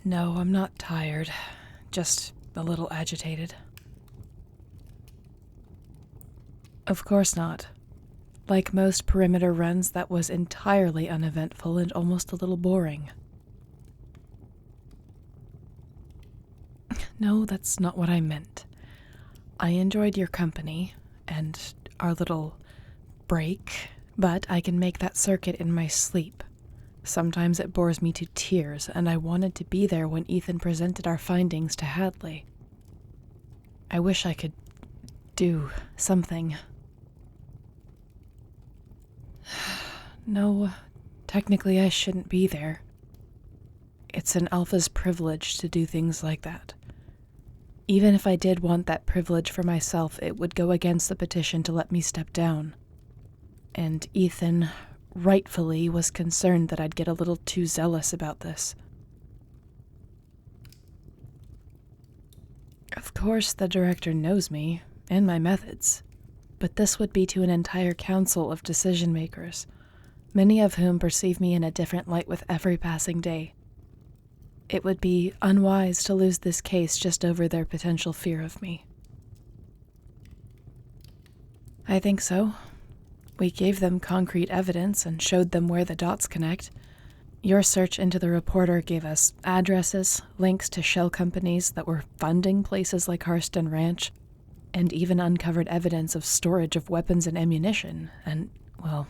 No, I'm not tired. Just a little agitated. Of course not. Like most perimeter runs, that was entirely uneventful and almost a little boring. No, that's not what I meant. I enjoyed your company and our little break, but I can make that circuit in my sleep. Sometimes it bores me to tears, and I wanted to be there when Ethan presented our findings to Hadley. I wish I could do something. No, technically I shouldn't be there. It's an alpha's privilege to do things like that. Even if I did want that privilege for myself, it would go against the petition to let me step down. And Ethan, rightfully, was concerned that I'd get a little too zealous about this. Of course, the director knows me, and my methods, but this would be to an entire council of decision-makers, many of whom perceive me in a different light with every passing day. It would be unwise to lose this case just over their potential fear of me. I think so. We gave them concrete evidence and showed them where the dots connect. Your search into the reporter gave us addresses, links to shell companies that were funding places like Harston Ranch, and even uncovered evidence of storage of weapons and ammunition, and, well,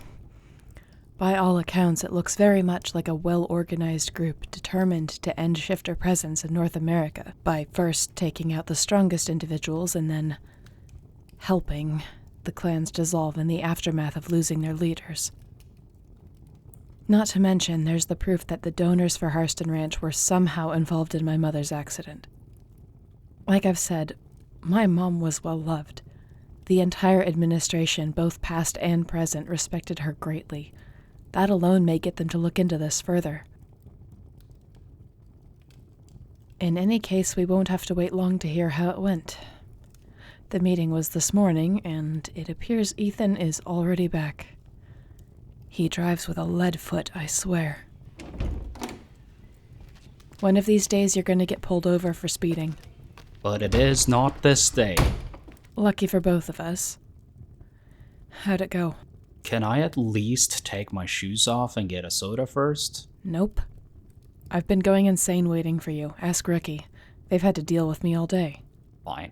by all accounts, it looks very much like a well-organized group determined to end shifter presence in North America by first taking out the strongest individuals and then helping the clans dissolve in the aftermath of losing their leaders. Not to mention, there's the proof that the donors for Harston Ranch were somehow involved in my mother's accident. Like I've said, my mom was well loved. The entire administration, both past and present, respected her greatly. That alone may get them to look into this further. In any case, we won't have to wait long to hear how it went. The meeting was this morning, and it appears Ethan is already back. He drives with a lead foot, I swear. One of these days you're going to get pulled over for speeding. But it is not this day. Lucky for both of us. How'd it go? Can I at least take my shoes off and get a soda first? Nope. I've been going insane waiting for you. Ask Rookie. They've had to deal with me all day. Fine.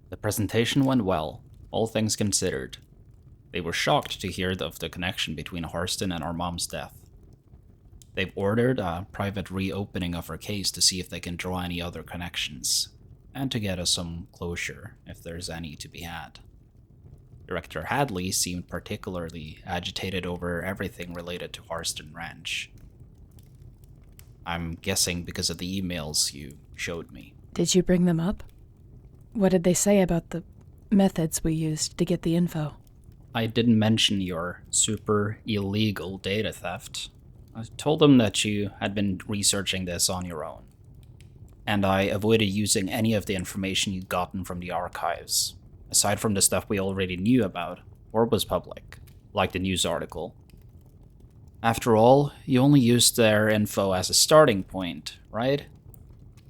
The presentation went well, all things considered. They were shocked to hear of the connection between Harston and our mom's death. They've ordered a private reopening of her case to see if they can draw any other connections, and to get us some closure, if there's any to be had. Director Hadley seemed particularly agitated over everything related to Harston Ranch. I'm guessing because of the emails you showed me. Did you bring them up? What did they say about the methods we used to get the info? I didn't mention your super illegal data theft. I told them that you had been researching this on your own, and I avoided using any of the information you'd gotten from the archives, aside from the stuff we already knew about or was public, like the news article. After all, you only used their info as a starting point, right?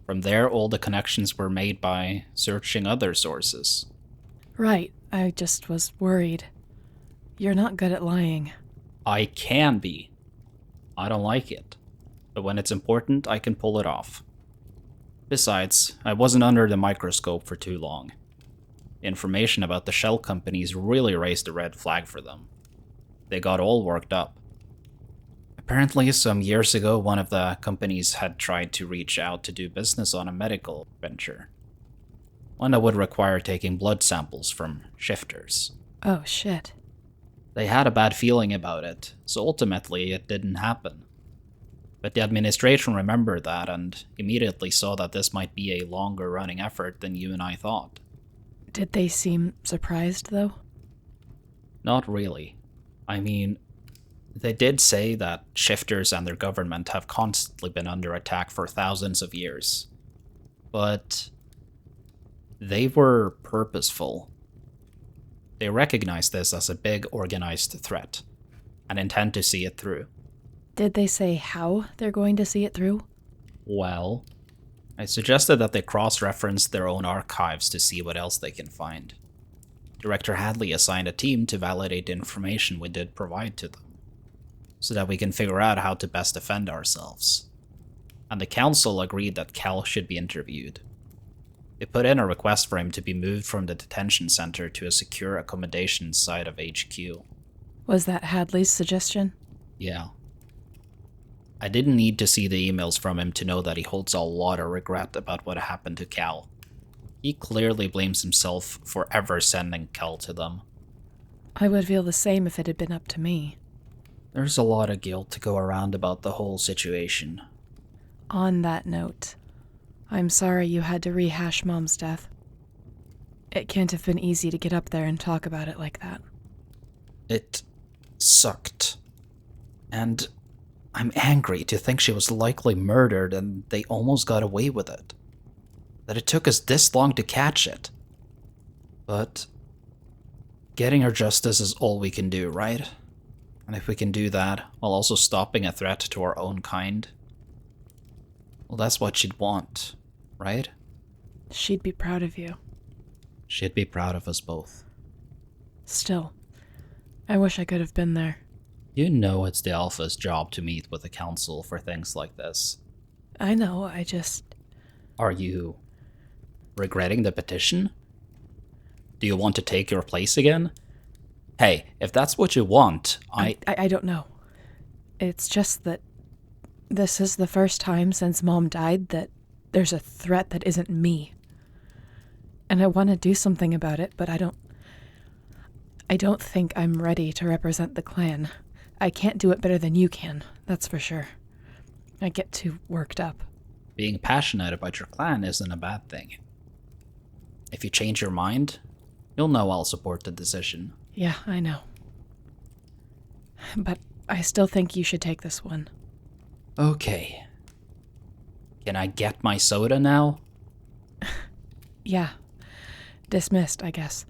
From there, all the connections were made by searching other sources. Right, I just was worried. You're not good at lying. I can be. I don't like it. But when it's important, I can pull it off. Besides, I wasn't under the microscope for too long. Information about the shell companies really raised a red flag for them. They got all worked up. Apparently, some years ago, one of the companies had tried to reach out to do business on a medical venture. One that would require taking blood samples from shifters. Oh, shit. They had a bad feeling about it, so ultimately it didn't happen. But the administration remembered that and immediately saw that this might be a longer-running effort than you and I thought. Did they seem surprised, though? Not really. I mean, they did say that shifters and their government have constantly been under attack for thousands of years. But they were purposeful. They recognize this as a big organized threat and intend to see it through. Did they say how they're going to see it through? Well, I suggested that they cross-reference their own archives to see what else they can find. Director Hadley assigned a team to validate the information we did provide to them, so that we can figure out how to best defend ourselves. And the council agreed that Cal should be interviewed. They put in a request for him to be moved from the detention center to a secure accommodation side of HQ. Was that Hadley's suggestion? Yeah. I didn't need to see the emails from him to know that he holds a lot of regret about what happened to Cal. He clearly blames himself for ever sending Cal to them. I would feel the same if it had been up to me. There's a lot of guilt to go around about the whole situation. On that note, I'm sorry you had to rehash Mom's death. It can't have been easy to get up there and talk about it like that. It sucked. And I'm angry to think she was likely murdered and they almost got away with it. That it took us this long to catch it. But getting her justice is all we can do, right? And if we can do that while also stopping a threat to our own kind, well, that's what she'd want, right? She'd be proud of you. She'd be proud of us both. Still, I wish I could have been there. You know it's the Alpha's job to meet with the council for things like this. I know, I just... Are you regretting the petition? Do you want to take your place again? Hey, if that's what you want, I don't know. It's just that this is the first time since Mom died that there's a threat that isn't me. And I want to do something about it, but I don't think I'm ready to represent the clan. I can't do it better than you can, that's for sure. I get too worked up. Being passionate about your clan isn't a bad thing. If you change your mind, you'll know I'll support the decision. Yeah, I know. But I still think you should take this one. Okay. Can I get my soda now? Yeah. Dismissed, I guess.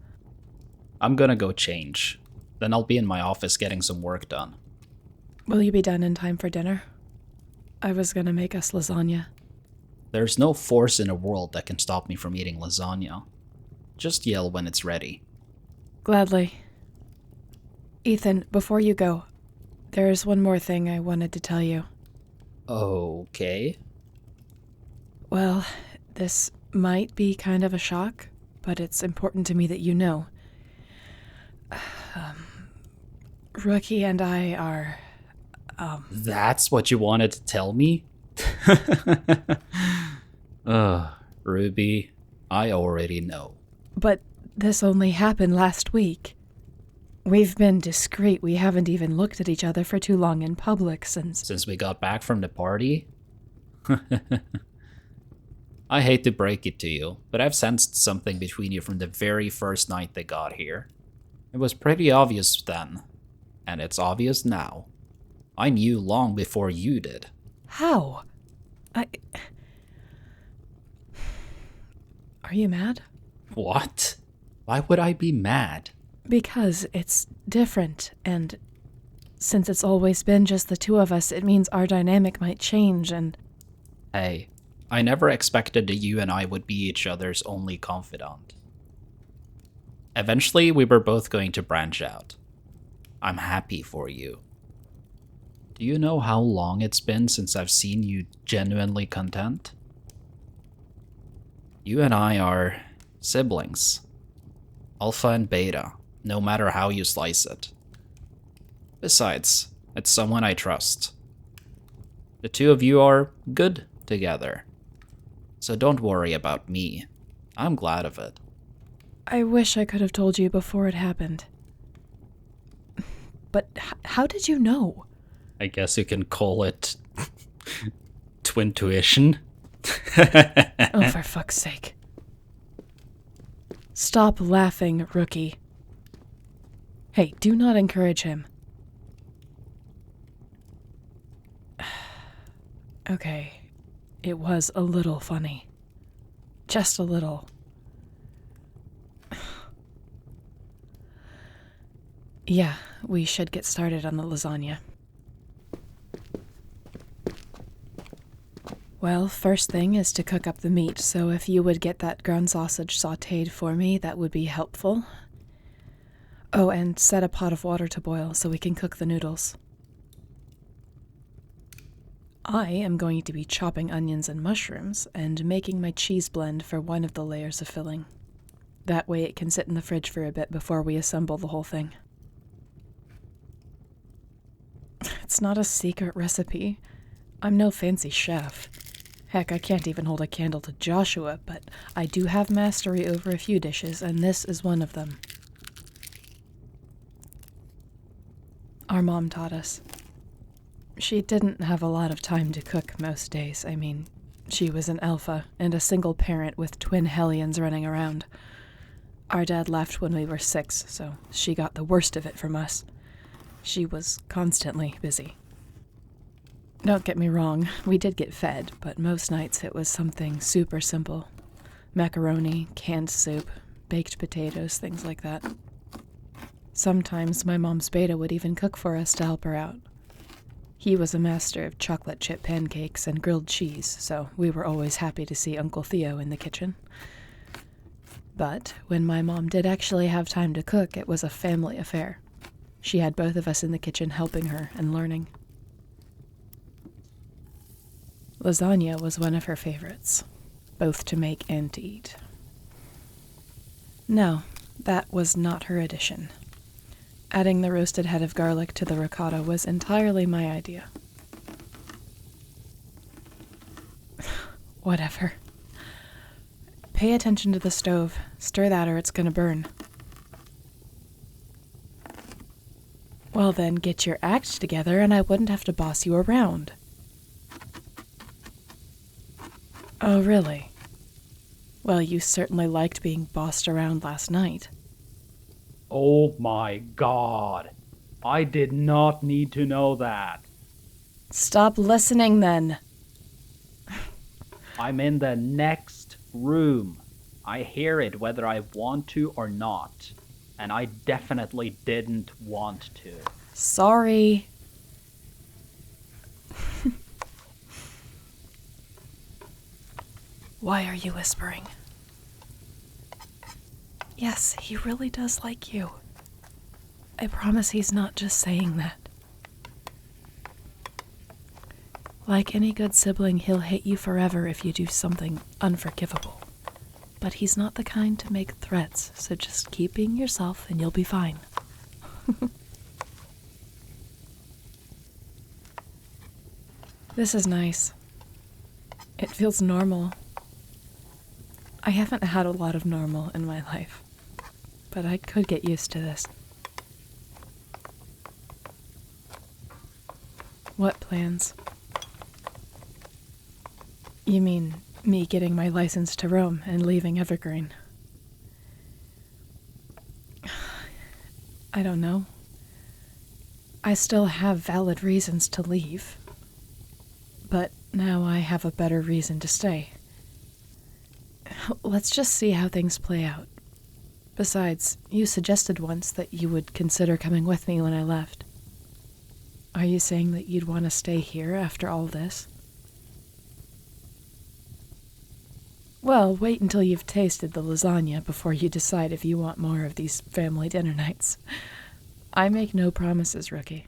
I'm gonna go change. Then I'll be in my office getting some work done. Will you be done in time for dinner? I was gonna make us lasagna. There's no force in the world that can stop me from eating lasagna. Just yell when it's ready. Gladly. Ethan, before you go, there is one more thing I wanted to tell you. Okay. Well, this might be kind of a shock, but it's important to me that you know. Rookie and I are, That's what you wanted to tell me? Ruby, I already know. But this only happened last week. We've been discreet. We haven't even looked at each other for too long in public since we got back from the party? I hate to break it to you, but I've sensed something between you from the very first night they got here. It was pretty obvious then, and it's obvious now. I knew long before you did. How? Are you mad? What? Why would I be mad? Because it's different, and since it's always been just the two of us, it means our dynamic might change, and... Hey, I never expected that you and I would be each other's only confidant. Eventually, we were both going to branch out. I'm happy for you. Do you know how long it's been since I've seen you genuinely content? You and I are siblings. Alpha and Beta, no matter how you slice it. Besides, it's someone I trust. The two of you are good together. So don't worry about me. I'm glad of it. I wish I could have told you before it happened. But how did you know? I guess you can call it twintuition. Oh, for fuck's sake. Stop laughing, Rookie. Hey, do not encourage him. Okay, it was a little funny. Just a little. Yeah, we should get started on the lasagna. Well, first thing is to cook up the meat, so if you would get that ground sausage sautéed for me, that would be helpful. Oh, and set a pot of water to boil so we can cook the noodles. I am going to be chopping onions and mushrooms and making my cheese blend for one of the layers of filling. That way it can sit in the fridge for a bit before we assemble the whole thing. It's not a secret recipe. I'm no fancy chef. Heck, I can't even hold a candle to Joshua, but I do have mastery over a few dishes, and this is one of them. Our mom taught us. She didn't have a lot of time to cook most days. I mean, she was an alpha and a single parent with twin hellions running around. Our dad left when we were 6, so she got the worst of it from us. She was constantly busy. Don't get me wrong, we did get fed, but most nights it was something super simple. Macaroni, canned soup, baked potatoes, things like that. Sometimes my mom's beta would even cook for us to help her out. He was a master of chocolate chip pancakes and grilled cheese, so we were always happy to see Uncle Theo in the kitchen. But when my mom did actually have time to cook, it was a family affair. She had both of us in the kitchen helping her and learning. Lasagna was one of her favorites, both to make and to eat. No, that was not her addition. Adding the roasted head of garlic to the ricotta was entirely my idea. Whatever. Pay attention to the stove. Stir that or it's gonna burn. Well then, get your act together and I wouldn't have to boss you around. Oh, really? Well, you certainly liked being bossed around last night. Oh my God. I did not need to know that. Stop listening then. I'm in the next room. I hear it whether I want to or not. And I definitely didn't want to. Sorry. Why are you whispering? Yes, he really does like you. I promise he's not just saying that. Like any good sibling, he'll hate you forever if you do something unforgivable. But he's not the kind to make threats, so just keep being yourself and you'll be fine. This is nice. It feels normal. I haven't had a lot of normal in my life, but I could get used to this. What plans? You mean me getting my license to roam and leaving Evergreen? I don't know. I still have valid reasons to leave, but now I have a better reason to stay. Let's just see how things play out. Besides, you suggested once that you would consider coming with me when I left. Are you saying that you'd want to stay here after all this? Well, wait until you've tasted the lasagna before you decide if you want more of these family dinner nights. I make no promises, rookie.